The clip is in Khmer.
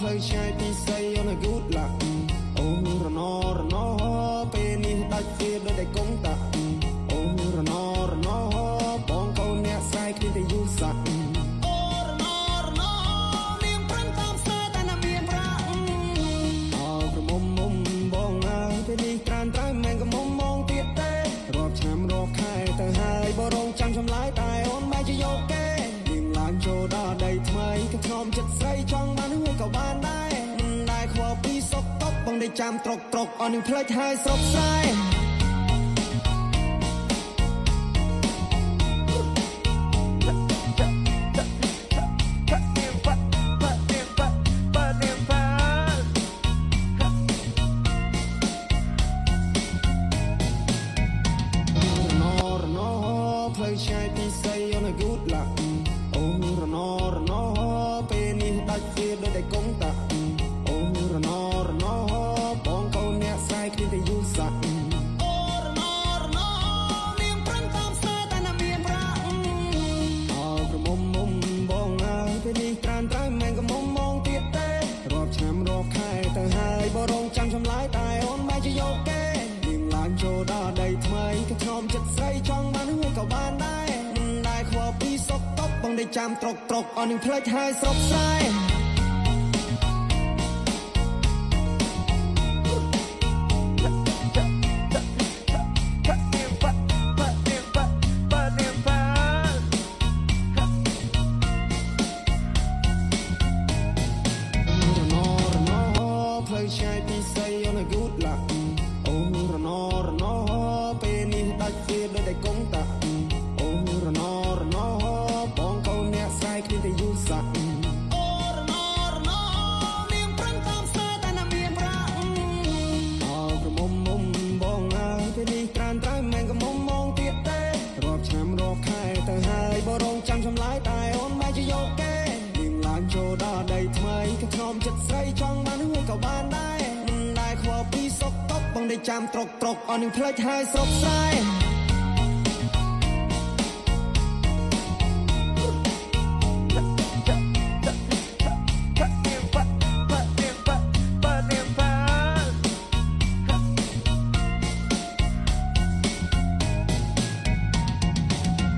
ផ្លូវឆ្ងាយពីស្រីអូនយូតឡាអូរណរណពេលនេះដាច់វាដូចតែកងតាអូរណរណបងកូនអ្នកស្រែកគ្នាតែយូរសាក់អូរណរណនាងប្រាំងតាមស្នេហ៍តែណាមានប្រាក់អោក្រមុំមុំបងអើយពេលនេះក្រានត្រូវមិនក៏មុំមងទៀតទេរាប់ឆ្នាំរាប់ខែទៅហើយបរងចាំចម្លើយតែអូនបែរជាយកគេឡើងចូលដល់ដីថ្មីក៏ខ្ញុំចិត្តស្រីចង់បានហួយក៏បានដែរតែខ្វល់ពីសុខទុក្ខបងได้ចាំត្រុកត្រុកអស់នឹងផ្លេចហើយស្រុកស្រែផ្លូវឆ្ងាយពីស្រីអូនយូតឡាអូរណរណពេលនេះដាច់វាដូចតែកងតាអូរណរណបងកូនអ្នកស្រែកគ្នាតែយូរសាក់អូរណរណនាងប្រាំងតាមស្នេហ៍តែណាមានប្រាក់អោក្រមុំមុំបងអើយពេលនេះក្រានត្រូវមិនក៏មុំមងទៀតទេរាប់ឆ្នាំរាប់ខែទៅហើយបរងចាំចម្លើយតែអូនបែរជាយកគេឡើងចូលដល់ដីថ្មីក៏ខ្ញុំចិត្តស្រីចង់បានហួយក៏បានដែរតែខ្វល់ពីសុខទុក្ខបងได้ចាំត្រុកត្រុកអស់នឹងផ្លេចហើយស្រុកស្រែផ្លូវឆ្ងាយពីស្រីអូនយូតឡាអូរណរណពេលនេះដាច់វាដូចតែកងតាអូរណរណបងកូនអ្នកស្រែកគ្នាតែយូរសាក់អូរណរណនាងប្រាំងតាមស្នេហ៍តែណាមានប្រាក់អោក្រមុំមុំបងអើយពេលនេះក្រានត្រូវមិនក៏មុំមងទៀតទេរាប់ឆ្នាំរាប់ខែទៅហើយបរងចាំចម្លើយតែអូនបែរជាយកគេឡើងចូលដល់ដីថ្មីក៏ខ្ញុំចិត្តស្រីចង់បានហួយក៏បានដែរតែខ្វល់ពីសុខទុក្ខបងได้ចាំត្រុកត្រុកអស់នឹងផ្លេចហើយស្រុកស្រែ